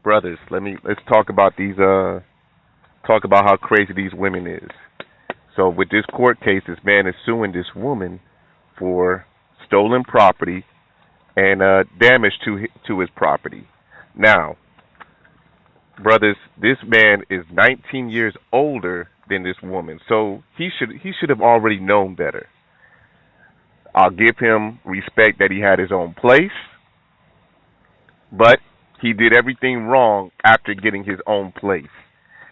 Brothers, let's talk about talk about how crazy these women is. So with this court case, this man is suing this woman for stolen property and damage to his property. Now, brothers, this man is 19 years older than this woman, so he should have already known better. I'll give him respect that he had his own place, but he did everything wrong after getting his own place,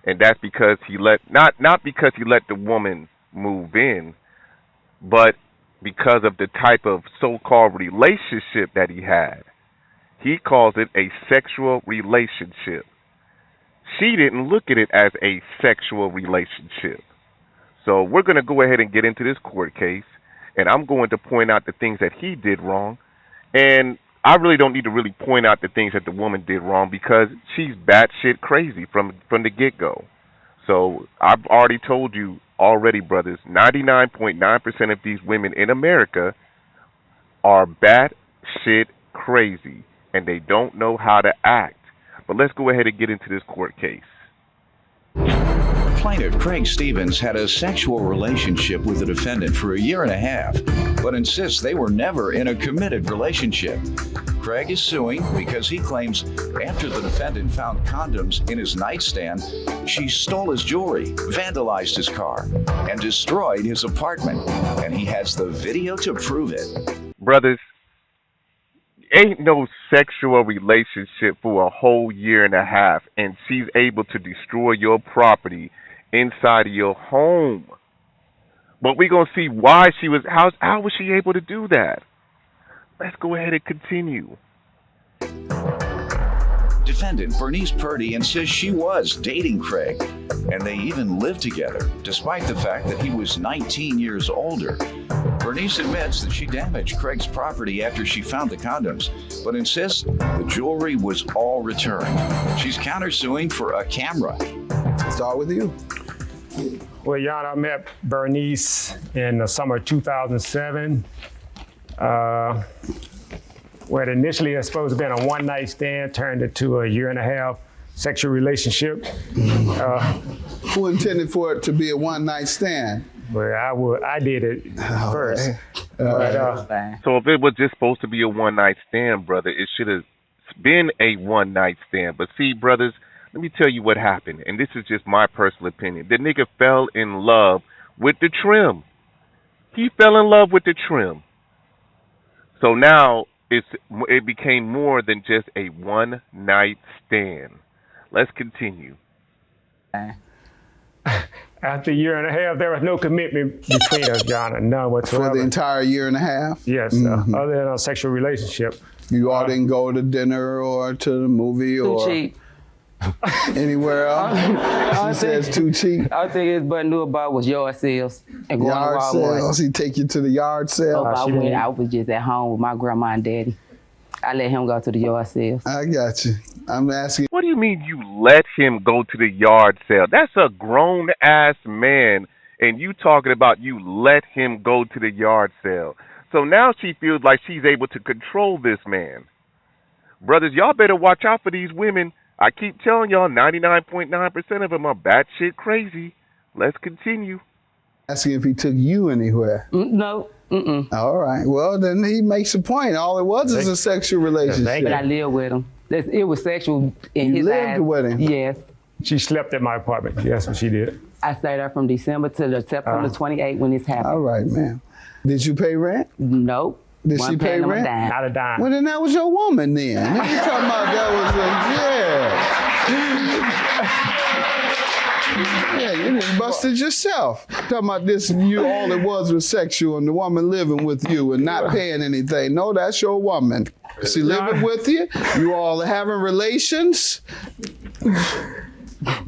and that's because he let not because he let the woman move in, but because of the type of so-called relationship that he had. He calls it a sexual relationship. She didn't look at it as a sexual relationship. So we're going to go ahead and get into this court case, and I'm going to point out the things that he did wrong. And I really don't need to really point out the things that the woman did wrong because she's batshit crazy from the get-go. So I've already told you already, brothers, 99.9% of these women in America are batshit crazy, and they don't know how to act. But let's go ahead and get into this court case. Plaintiff Craig Stevens had a sexual relationship with the defendant for a year and a half, but insists they were never in a committed relationship. Craig is suing because he claims after the defendant found condoms in his nightstand, she stole his jewelry, vandalized his car, and destroyed his apartment. And he has the video to prove it. Brothers, ain't no sexual relationship for a whole year and a half, and she's able to destroy your property inside of your home. But we're gonna see why how was she able to do that? Let's go ahead and continue. Defendant Bernice Purdy insists she was dating Craig, and they even lived together, despite the fact that he was 19 years older. Bernice admits that she damaged Craig's property after she found the condoms, but insists the jewelry was all returned. She's countersuing for a camera. Start with you. Well, Your Honor, I met Bernice in the summer of 2007. Where initially it was supposed to have been a one-night stand, turned into a year and a half sexual relationship. Who intended for it to be a one-night stand? Well, I did it first. So if it was just supposed to be a one night stand, brother, it should have been a one night stand. But see, brothers, let me tell you what happened, and this is just my personal opinion. The nigga fell in love with the trim. He fell in love with the trim. So now it became more than just a one night stand. Let's continue. After a year and a half, there was no commitment between us, Your Honor, none whatsoever. For the entire year and a half? Yes, other than a sexual relationship. You all didn't go to dinner or to the movie or cheap. Anywhere else? She says too cheap. I think his buddy knew about was yard sales and going Yard to Walmart. sales? He take you to the yard sale? I was just at home with my grandma and daddy. I let him go to the yard sales. I got you. I'm asking. What do you mean you let him go to the yard sale? That's a grown ass man, and you talking about you let him go to the yard sale. So now she feels like she's able to control this man. Brothers, y'all better watch out for these women. I keep telling y'all, 99.9% of them are batshit crazy. Let's continue. Asking if he took you anywhere. No. All right. Well, then he makes a point. All it was is a sexual relationship. But I lived with him. It was sexual in his eyes. You lived with him? Yes. She slept at my apartment. That's what she did. I stayed there from December to September 28 when this happened. All right, ma'am. Did you pay rent? Nope. Did she pay rent? Not a dime. Well, then that was your woman then. What are you talking about? That was yeah, you done busted yourself. Talking about this, all it was sexual and the woman living with you and not paying anything. No, that's your woman. She living with you. You all having relations.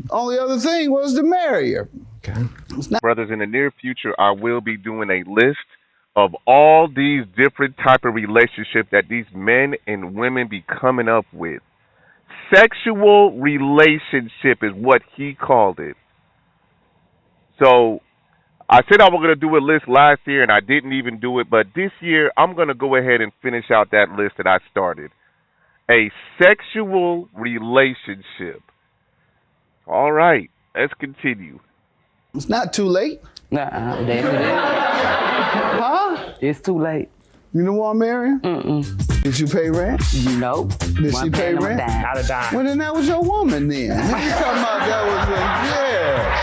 Only other thing was to marry her. Okay. Brothers, in the near future, I will be doing a list of all these different type of relationships that these men and women be coming up with. Sexual relationship is what he called it. So I said I was going to do a list last year, and I didn't even do it. But this year, I'm going to go ahead and finish out that list that I started. a sexual relationship. All right, let's continue. It's not too late. Nuh-uh, Daddy. Huh? It's too late. You don't want to marry her? Mm-mm. Did you pay rent? Nope. Did she pay rent? Not a dime. Well, then that was your woman then. What you talking about that was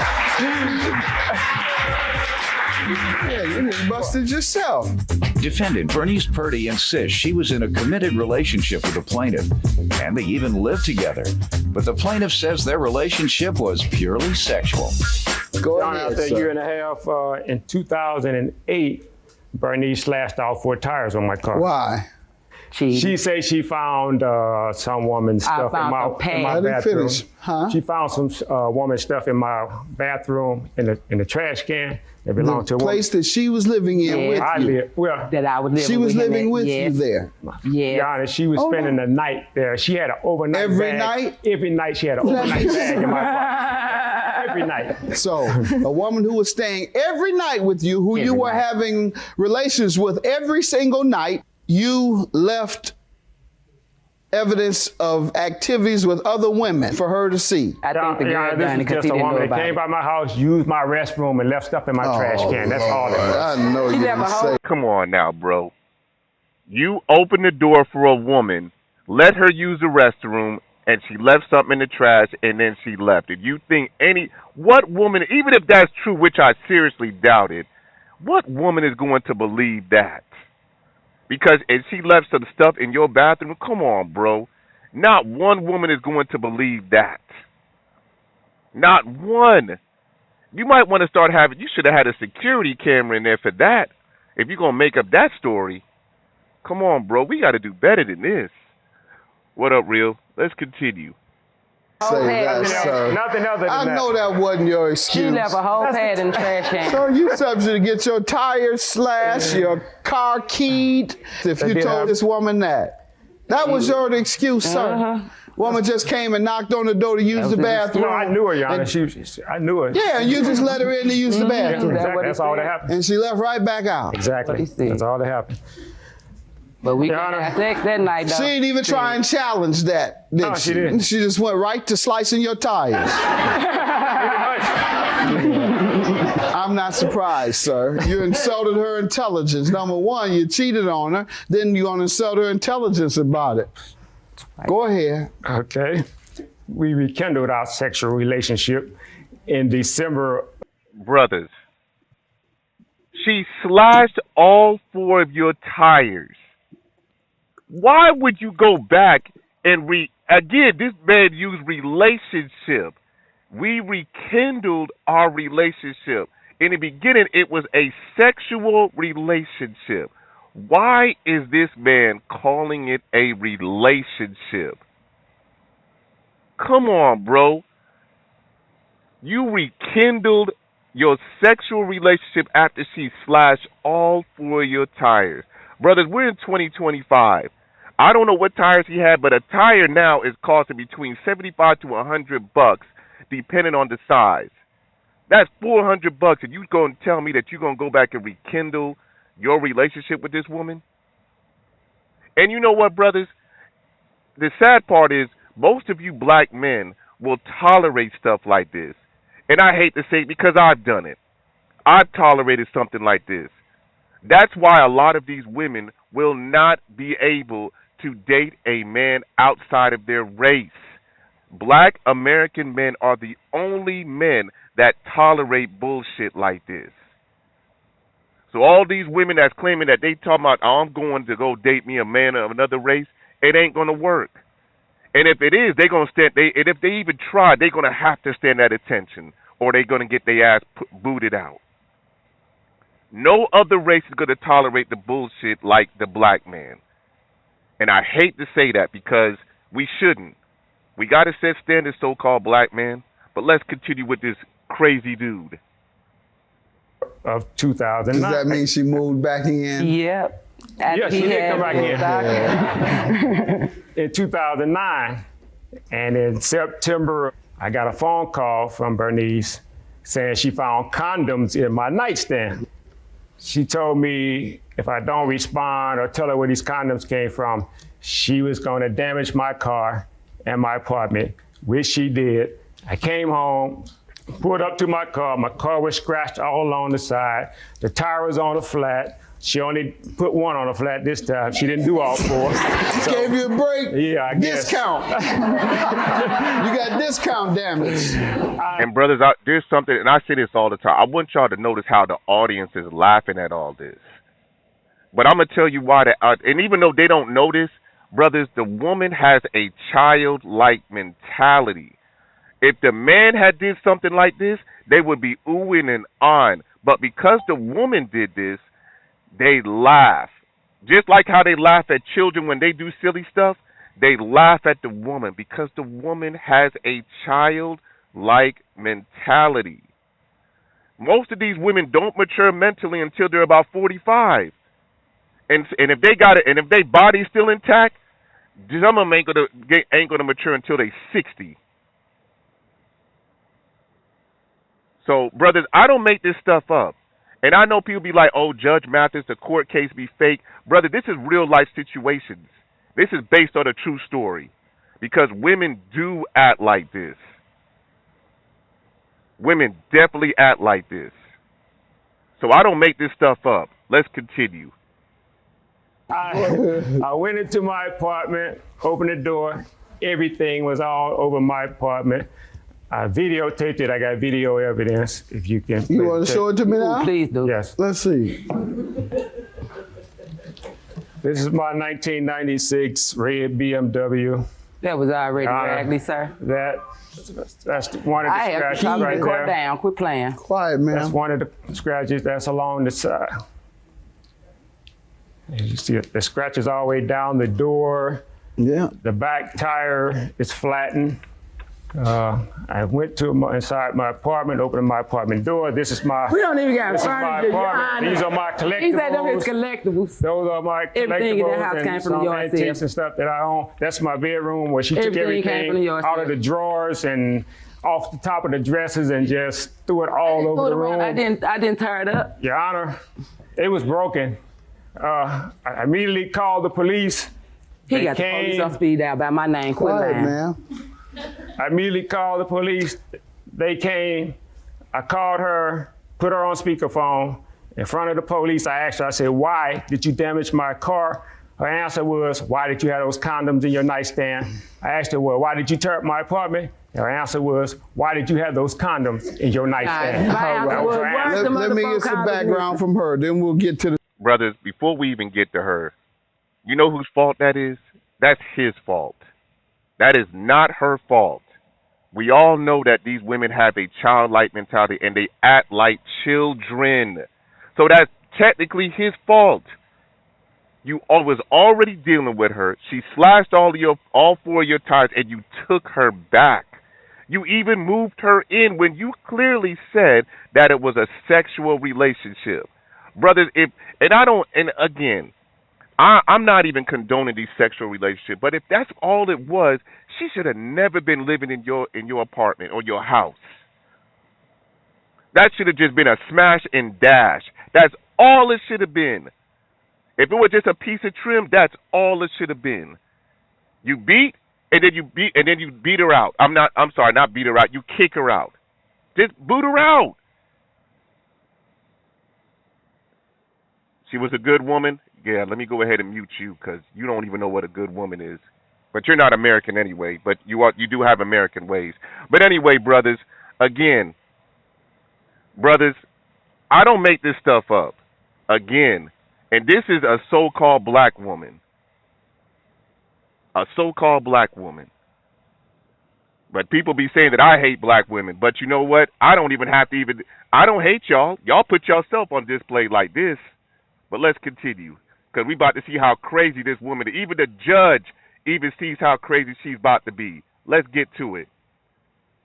yeah, you busted yourself. Defendant Bernice Purdy insists she was in a committed relationship with the plaintiff, and they even lived together. But the plaintiff says their relationship was purely sexual. Go Down ahead, after a sir. year and a half, in 2008, Bernice slashed all 4 tires on my car. Why? She said she found some woman's stuff in found my, a pad. in my I didn't bathroom. finish. Huh? She found some woman's stuff in my bathroom in the trash can that belonged to a woman. Place that she was living in Yeah. with I you. live. Well, That I was living She was with him living at. with Yes. you there. Yes. Your Honor, she was Hold spending on. the night there. She had an overnight Every bag. night? Every night she had an overnight bag in my car. Every night. So, a woman who was staying every night with you, who you Every were night. having relations with every single night, you left evidence of activities with other women for her to see. I think the Your girl Honor, done this it is because just he a didn't know woman that about came it. by my house, used my restroom, and left stuff in my trash can. That's all it was. I know you never didn't hold- say. Come on now, bro. You opened the door for a woman, let her use the restroom, and she left something in the trash, and then she left it. You think what woman, even if that's true, which I seriously doubt it, what woman is going to believe that? Because if she left some stuff in your bathroom, come on, bro. Not one woman is going to believe that. Not one. You might want to start you should have had a security camera in there for that. If you're going to make up that story. Come on, bro. We got to do better than this. What up, Real? Let's continue. Say that, Nothing sir. Nothing other than I that. know that wasn't your She excuse. left a whole pad in the trash can. So you subject to get your tires slashed, your car keyed, if you did told happen. this woman that. That was your excuse, sir. Woman just came and knocked on the door to use the was his bathroom. No, I knew her, Your Honor. And- I knew her. Yeah, and you just let her in to use the bathroom. That's Exactly. what he That's all that said. happened. And she left right back out. Exactly. What he said. That's all that happened. But we Your didn't Honor. have sex that night, though. She didn't even try and challenge that, did No, she? she didn't. She just went right to slicing your tires. I'm not surprised, sir. You insulted her intelligence. Number one, you cheated on her. Then you're going to insult her intelligence about it. Go ahead. Okay. We rekindled our sexual relationship in December. Brothers, she slashed all 4 of your tires. Why would you go back and again, this man used relationship. We rekindled our relationship. In the beginning, it was a sexual relationship. Why is this man calling it a relationship? Come on, bro. You rekindled your sexual relationship after she slashed all 4 of your tires. Brothers, we're in 2025. I don't know what tires he had, but a tire now is costing between $75 to $100, depending on the size. That's $400, and you going to tell me that you're going to go back and rekindle your relationship with this woman? And you know what, brothers? The sad part is most of you black men will tolerate stuff like this. And I hate to say it because I've done it. I've tolerated something like this. That's why a lot of these women will not be able to date a man outside of their race. Black American men are the only men that tolerate bullshit like this. So all these women that's claiming that they talking about, oh, I'm going to go date me a man of another race, it ain't going to work. And if it is, they're going to stand, and if they even try, they're going to have to stand at attention or they're going to get their ass booted out. No other race is going to tolerate the bullshit like the black man. And I hate to say that because we shouldn't. We got to set standards, so-called black man. But let's continue with this crazy dude. Of 2009. Does that mean she moved back in? Yep. Yeah, she did come back in. in. In 2009, and in September, I got a phone call from Bernice saying she found condoms in my nightstand. She told me if I don't respond or tell her where these condoms came from, she was going to damage my car and my apartment, which she did. I came home, pulled up to my car was scratched all along the side, the tire was on the flat. She only put one on the flat this time. She didn't do all four. So, gave you a break. Yeah, I guess. Discount. You got discount damage. And brothers, there's something, and I say this all the time. I want y'all to notice how the audience is laughing at all this. But I'm going to tell you why. And even though they don't know this, brothers, the woman has a childlike mentality. If the man had did something like this, they would be oohing and ahhing. But because the woman did this, they laugh. Just like how they laugh at children when they do silly stuff, they laugh at the woman because the woman has a childlike mentality. Most of these women don't mature mentally until they're about 45. And if they got it, and if their body's still intact, some of them ain't gonna mature until they 60. So, brothers, I don't make this stuff up. And I know people be like, oh, Judge Mathis, the court case be fake. Brother, this is real life situations. This is based on a true story. Because women do act like this. Women definitely act like this. So I don't make this stuff up. Let's continue. I went into my apartment, opened the door. Everything was all over my apartment. I videotaped it. I got video evidence. If you can. You want to show it to me now? Please do. Yes. Let's see. This is my 1996 red BMW. That was already raggedy, sir. That's one of the I have to scratches calm right the court there. down. Quit playing. Quiet, man. That's one of the scratches that's along the side. And you see it, the scratches all the way down the door. Yeah. The back tire is flattened. I went to inside my apartment, opened my apartment door. This is my. We don't even got This is my furniture, Your apartment. Honor. These are my collectibles. He said them is collectibles. Those are my Everything in collectibles the house came and from the some yard sale. antiques and stuff that I own. That's my bedroom where she took Everything came from the everything yard out sale. of the drawers and off the top of the dresses and just threw it all over the room. I didn't tear it up. Your Honor, it was broken. I immediately called the police. He They got the police on speed dial by my name. Quit Quiet, lying. man. I immediately called the police. They came. I called her, put her on speakerphone. In front of the police, I asked her, I said, why did you damage my car? Her answer was, why did you have those condoms in your nightstand? I asked her, well, why did you tear up my apartment? Her answer was, why did you have those condoms in your nightstand? My answer That was was, her where's answer. the Let me motherfucker get some condoms? background from her, then we'll get to the. Brothers, before we even get to her, you know whose fault that is? That's his fault. That is not her fault. We all know that these women have a childlike mentality and they act like children. So that's technically his fault. You was already dealing with her. She slashed all four of your tires and you took her back. You even moved her in when you clearly said that it was a sexual relationship. Brothers, I'm not even condoning these sexual relationships, but if that's all it was, she should have never been living in your apartment or your house. That should have just been a smash and dash. That's all it should have been. If it was just a piece of trim, that's all it should have been. You beat, and then you beat her out. I'm sorry, not beat her out. You kick her out. Just boot her out. She was a good woman. Yeah, let me go ahead and mute you because you don't even know what a good woman is. But you're not American anyway, but you do have American ways. But anyway, brothers, again, I don't make this stuff up. Again, and this is a so-called black woman. A so-called black woman. But people be saying that I hate black women. But you know what? I don't hate y'all. Y'all put yourself on display like this. But let's continue. Because we about to see how crazy this woman is. Even the judge even sees how crazy she's about to be. Let's get to it.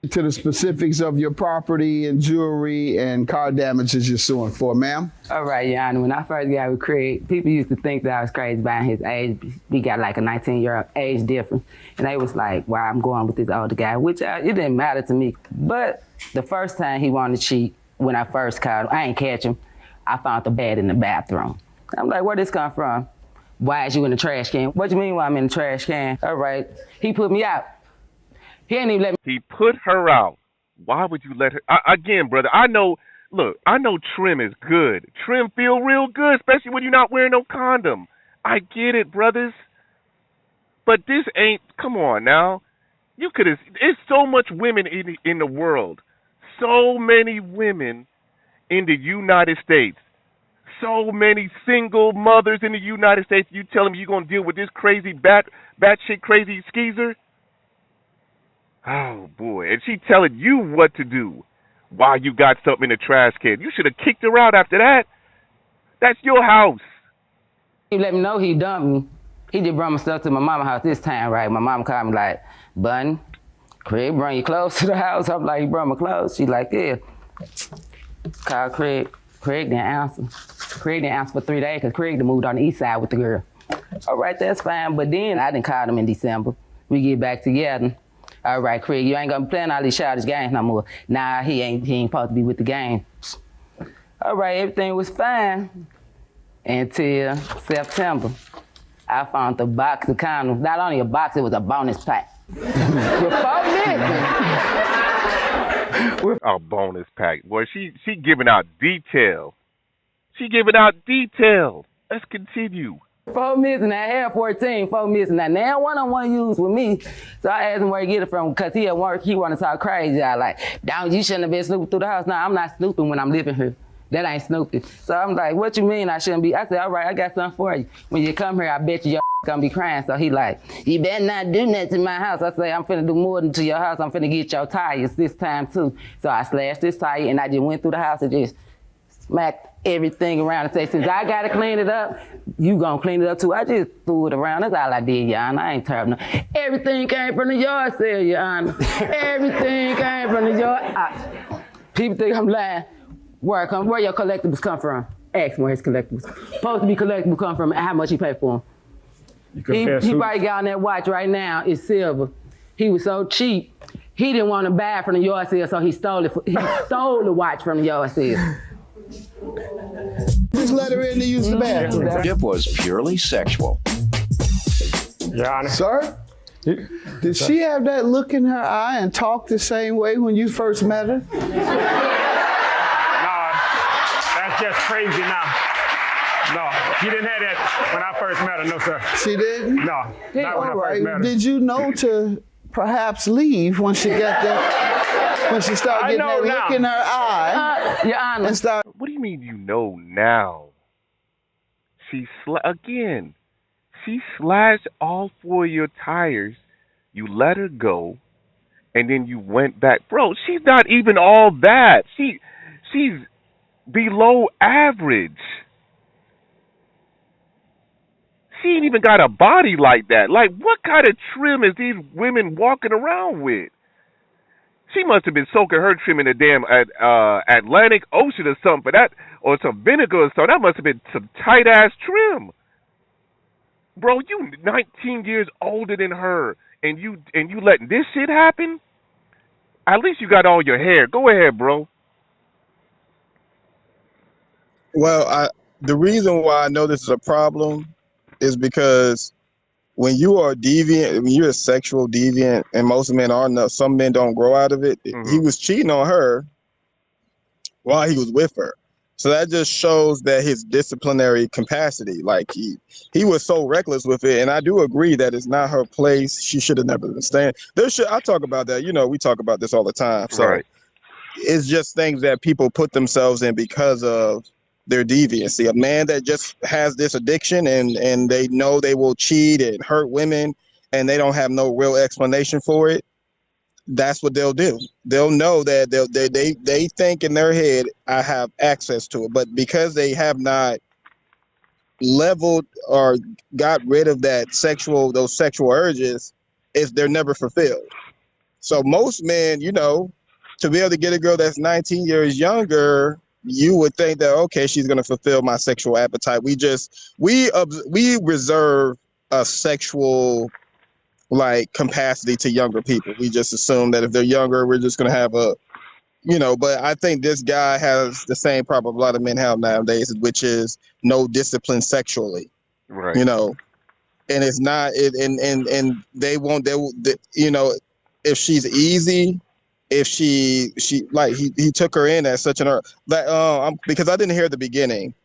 To the specifics of your property and jewelry and car damages you're suing for, ma'am. All right, Your Honor. When I first got with Craig, people used to think that I was crazy by his age. We got like a 19-year age difference. And they was like, why I'm going with this older guy, which it didn't matter to me. But the first time he wanted to cheat, when I first called him, I ain't catch him. I found the bed in the bathroom. I'm like, where this come from? why is you in the trash can? What you mean why I'm in the trash can? All right. He put me out. He ain't even let me. He put her out. Why would you let her? Again, brother, I know Trim is good. Trim feel real good, especially when you're not wearing no condom. I get it, brothers. But this ain't, come on now. You could have, there's so much women in the world. So many women in the United States. So many single mothers in the United States. You tell them you're going to deal with this crazy, batshit crazy skeezer? Oh, boy. And she telling you what to do while you got something in the trash can. You should have kicked her out after that. That's your house. He let me know he dumped me. He just brought my stuff to my mama's house this time, right? My mom called me like, Bunny, Craig bring your clothes to the house? I'm like, he brought my clothes? She like, yeah. Call Craig. Craig didn't answer. Craig didn't answer for 3 days because Craig done moved on the east side with the girl. All right, that's fine. But then I didn't call him in December. We get back together. All right, Craig, you ain't gonna be playing all these childish games no more. Nah, he ain't supposed to be with the game. All right, everything was fine until September. I found the box of condoms. Not only a box, it was a bonus pack. A bonus pack. Boy, she giving out detail. She giving out detail. Let's continue. 4 minutes and I had 14, 4 minutes and that. Now one on one use with me. So I asked him where he get it from because he at work, he want to talk crazy. I like, down, you shouldn't have been snooping through the house. Nah, I'm not snooping when I'm living here. That ain't snooping. So I'm like, what you mean I shouldn't be? I said, all right, I got something for you. When you come here, I bet you your gonna be crying. So he like, you better not do nothing to my house. I say, I'm finna do more than to your house. I'm finna get your tires this time too. So I slashed this tire and I just went through the house and just smacked everything around and say, since I gotta clean it up, you gonna clean it up too. I just threw it around. That's all I did, Your Honor. I ain't terrible. Everything came from the yard sale, Your Honor. Everything came from the yard. People think I'm lying. Where your collectibles come from? Ask where his collectibles. Supposed to be collectible come from and how much he paid for them. He probably got on that watch right now. It's silver. He was so cheap. He didn't want to buy it from the yard sale, so he stole it. He stole the watch from the yard sale. Just let her in to use the bathroom. It was purely sexual. Your Honor. Sir? Did she have that look in her eye and talk the same way when you first met her? That's just crazy now. No, she didn't have that when I first met her, no, sir. She didn't? No, not when I first met her. Did you know to perhaps leave when she got that, when she started getting that look in her eye? Your Honor. And start. What do you mean you know now? She slashed all 4 of your tires. You let her go, and then you went back. Bro, she's not even all that. She's below average. She ain't even got a body like that. Like, what kind of trim is these women walking around with? She must have been soaking her trim in the damn Atlantic Ocean or something, for that, or some vinegar or something. That must have been some tight ass trim. Bro, you 19 years older than her, and you letting this shit happen? At least you got all your hair. Go ahead, bro. Well, the reason why I know this is a problem is because when you are deviant, when you're a sexual deviant, and most men are not, some men don't grow out of it. Mm-hmm. He was cheating on her while he was with her. So that just shows that his disciplinary capacity, like he was so reckless with it. And I do agree that it's not her place. She should have never been staying. I talk about that. You know, we talk about this all the time. So right. It's just things that people put themselves in because of their deviancy. A man that just has this addiction and they know they will cheat and hurt women and they don't have no real explanation for it, that's what they'll do. They'll know that they think in their head, I have access to it. But because they have not leveled or got rid of those sexual urges, they're never fulfilled. So most men, you know, to be able to get a girl that's 19 years younger, you would think that, okay, she's going to fulfill my sexual appetite. We reserve a sexual capacity to younger people. We just assume that if they're younger, we're just going to have but I think this guy has the same problem a lot of men have nowadays, which is no discipline sexually. Right. You know, and it's not it, and they won't they you know, if she's easy, if she like he took her in at such an like because I didn't hear the beginning.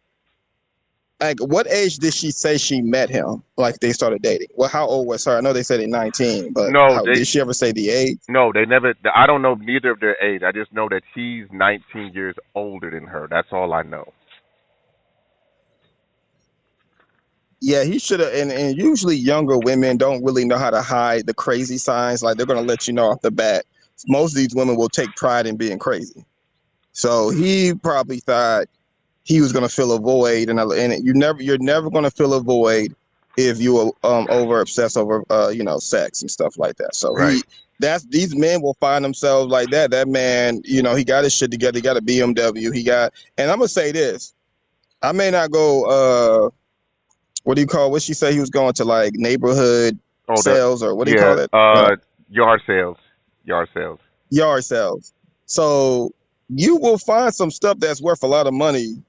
Like, what age did she say she met him? Like, they started dating. Well, how old was her? I know they said at 19, but No, how did she ever say the age? they never. I don't know neither of their age. I just know that he's 19 years older than her. That's all I know. Yeah, he should have. And usually younger women don't really know how to hide the crazy signs. Like, they're gonna let you know off the bat. Most of these women will take pride in being crazy. So he probably thought he was gonna fill a void, and you're never gonna fill a void if you over obsess over you know, sex and stuff like that. So Right. these men will find themselves like that. That man, you know, he got his shit together. He got a BMW. And I'm gonna say this. I may not go. What she say? He was going to like neighborhood sales, or what do you call it? Yard sales. Yard sales. Yard sales. So you will find some stuff that's worth a lot of money.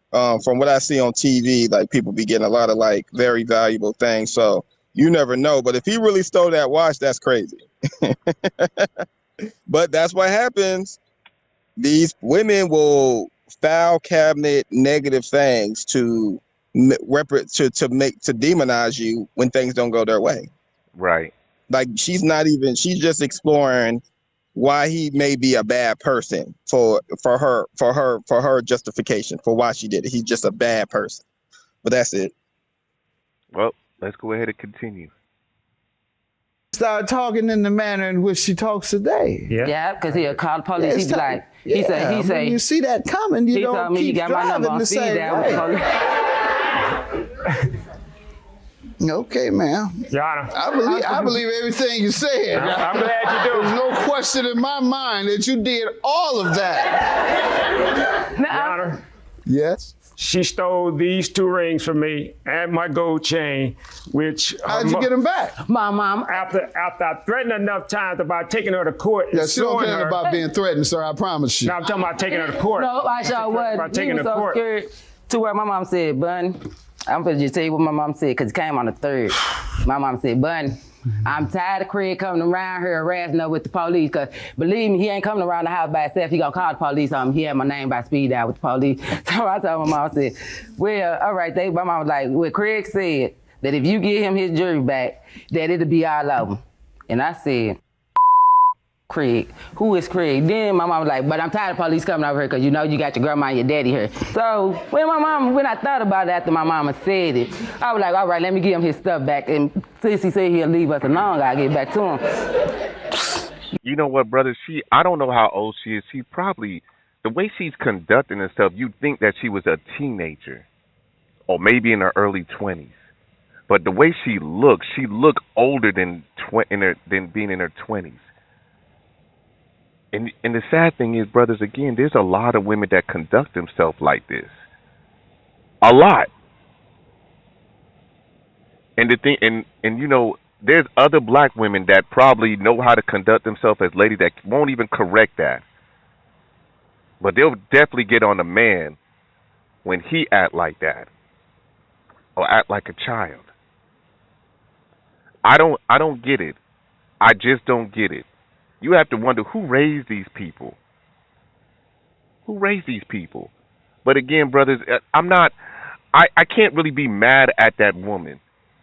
From what I see on TV, like, people be getting a lot of like very valuable things. So you never know. But if he really stole that watch, that's crazy. But that's what happens. These women will file cabinet negative things to demonize you when things don't go their way. Right. Like, she's just exploring why he may be a bad person for her justification for why she did it. He's just a bad person. But that's it. Well, let's go ahead and continue. Start talking in the manner in which she talks today. Yeah, because he'll call the police. He'd be like, he when say, you see that coming, you he don't told me keep he got my number driving on the speed same down with way. police. Okay, man. Your Honor. I believe everything you said. I'm glad you do. There's no question in my mind that you did all of that. Your Honor, Yes. she stole these 2 rings from me and my gold chain, which How'd you get them back? My mom. after I threatened her enough times about taking her to court and That's still suing her. about being threatened, sir. I promise you. Now I'm talking about taking her to court. No, I sure About wasn't. He taking was her to so court. scared to where my mom said, Bun, I'm gonna just tell you what my mom said, because it came on the 3rd. My mom said, Bun, I'm tired of Craig coming around here harassing her with the police, because believe me, he ain't coming around the house by himself. He gonna call the police on him. He had my name by speed dial with the police. So I told my mom, I said, well, all right. My mom was like, well, Craig said that if you give him his jury back, that it'll be all over. And I said, Craig, who is Craig? Then my mom was like, but I'm tired of police coming over here because you know you got your grandma and your daddy here. So when I thought about it after my mama said it, I was like, all right, let me give him his stuff back. And since he said he'll leave us alone, I'll get back to him. You know what, brother? I don't know how old she is. She probably, the way she's conducting herself, you'd think that she was a teenager or maybe in her early 20s. But the way she looked older than being in her 20s. And the sad thing is, brothers, again, there's a lot of women that conduct themselves like this. A lot. And the thing, and you know, there's other black women that probably know how to conduct themselves as ladies that won't even correct that. But they'll definitely get on a man when he act like that or act like a child. I don't get it. I just don't get it. You have to wonder who raised these people. Who raised these people? But again, brothers, I can't really be mad at that woman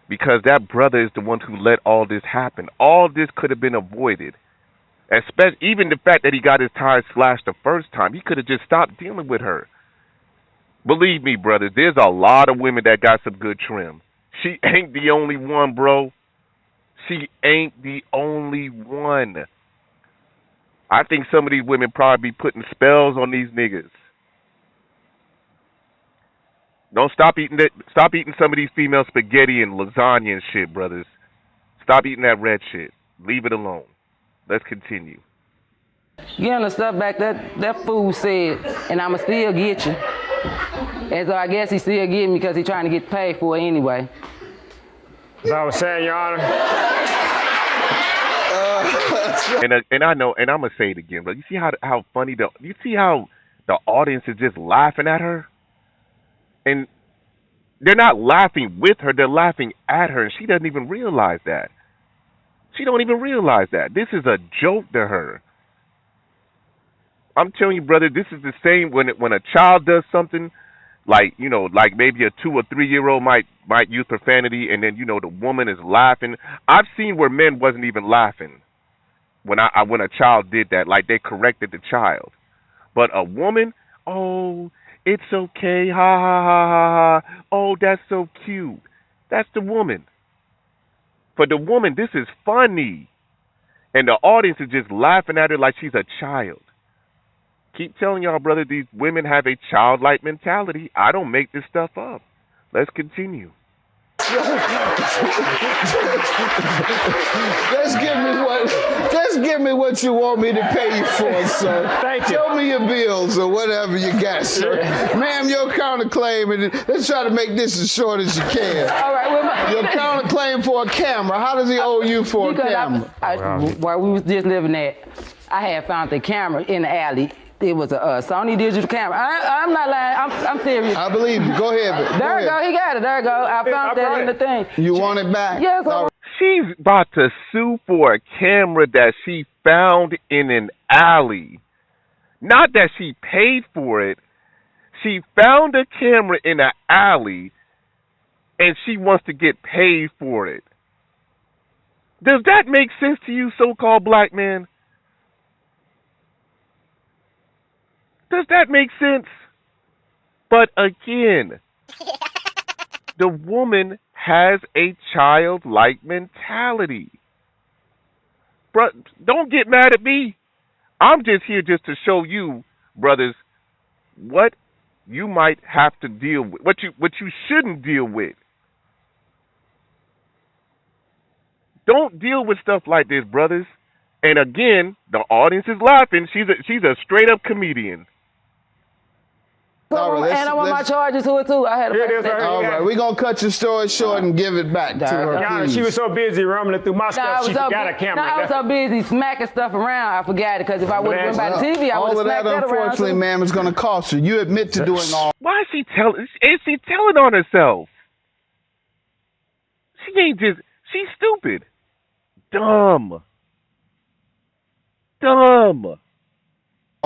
because that brother is the one who let all this happen. All this could have been avoided. Especially even the fact that he got his tires slashed the first time. He could have just stopped dealing with her. Believe me, brothers, there's a lot of women that got some good trim. She ain't the only one, bro. She ain't the only one. I think some of these women probably be putting spells on these niggas. Don't stop eating some of these female spaghetti and lasagna and shit, brothers. Stop eating that red shit. Leave it alone. Let's continue. Getting the stuff back that fool said, and I'ma still get you. And so I guess he still getting me because he's trying to get paid for it anyway. As I was saying, Your Honor. And I know, and I'm gonna say it again, but you see how funny you see how the audience is just laughing at her, and they're not laughing with her, they're laughing at her, and she doesn't even realize that. She don't even realize that. This is a joke to her. I'm telling you, brother, this is the same when a child does something, like, you know, like maybe a 2 or 3 year old might use profanity, and then, you know, the woman is laughing. I've seen where men wasn't even laughing when when a child did that, like they corrected the child. But a woman, oh, it's okay, ha ha ha ha ha. Oh, that's so cute. That's the woman. For the woman, this is funny. And the audience is just laughing at her like she's a child. Keep telling y'all, brother, these women have a childlike mentality. I don't make this stuff up. Let's continue. Just give me what you want me to pay you for, sir. Thank you. Show me your bills or whatever you got, sir. Ma'am, your counterclaim, and let's try to make this as short as you can. All right, well, Your counterclaim for a camera. How does he owe you for a because camera? where we was just living at, I had found the camera in the alley. It was a Sony digital camera. I'm not lying. I'm serious. I believe you. Go ahead. There you go. He got it. There you go. I found that in the thing. You want it back? Yes. All right. She's about to sue for a camera that she found in an alley. Not that she paid for it. She found a camera in an alley, and she wants to get paid for it. Does that make sense to you, so-called black man? Does that make sense? But again, the woman has a childlike mentality. Bruh, don't get mad at me. I'm just here just to show you, brothers, what you might have to deal with, what you shouldn't deal with. Don't deal with stuff like this, brothers. And again, the audience is laughing. She's a straight up comedian. All right, And I want my charges to it too. I had a All right, we're going to cut your story short and give it back to her. Yeah, she was so busy rumbling through my stuff, she forgot a camera. I was so busy smacking stuff around, I forgot it. Because if I would have went by the TV, I would all have of that, smacked that around. unfortunately, ma'am, is going to cost you. You admit to doing all. Why is she telling on herself? She ain't just, she's stupid. Dumb.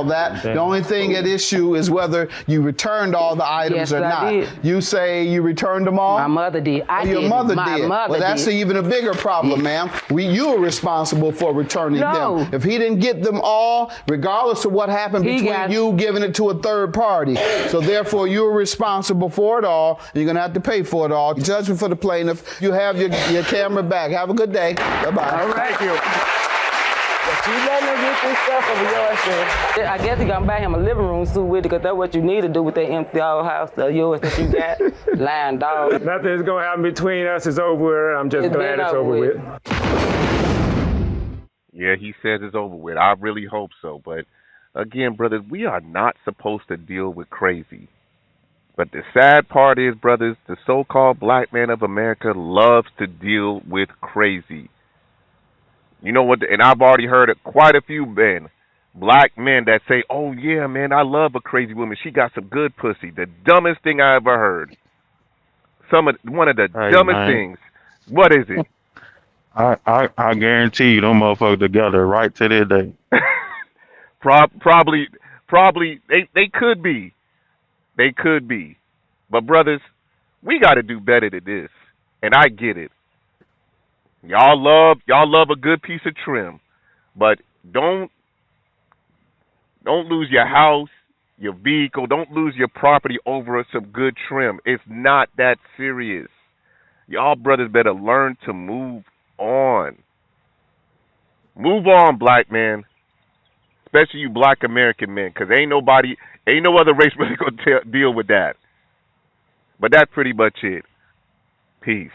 That. The only thing at issue is whether you returned all the items Yes, or I not. did. You say you returned them all? My mother did. I Your didn't. mother My did. mother Well, that's did. even a bigger problem, ma'am. You were responsible for returning No. them. If he didn't get them all, regardless of what happened He between got- you giving it to a third party, so therefore you were responsible for it all, and you're going to have to pay for it all. Judgment for the plaintiff. You have your camera back. Have a good day. Bye-bye. All right. Thank you. You let me get this stuff over yours, sir. I guess he gonna buy him a living room suite with it, because that's what you need to do with that empty old house of yours that you got. Lying dog. Nothing's going to happen between us. It's over with. I'm just glad it's over with. Yeah, he says it's over with. I really hope so. But again, brothers, we are not supposed to deal with crazy. But the sad part is, brothers, the so-called black man of America loves to deal with crazy. You know what? And I've already heard quite a few black men that say, "Oh yeah, man, I love a crazy woman. She got some good pussy." The dumbest thing I ever heard. One of the dumbest things. What is it? I guarantee you, them motherfuckers together right to this day. Probably they could be. They could be. But brothers, we got to do better than this. And I get it. Y'all love a good piece of trim, but don't lose your house, your vehicle, don't lose your property over some good trim. It's not that serious. Y'all brothers better learn to move on. Move on, black man. Especially you black American men, because ain't no other race really gonna deal with that. But that's pretty much it. Peace.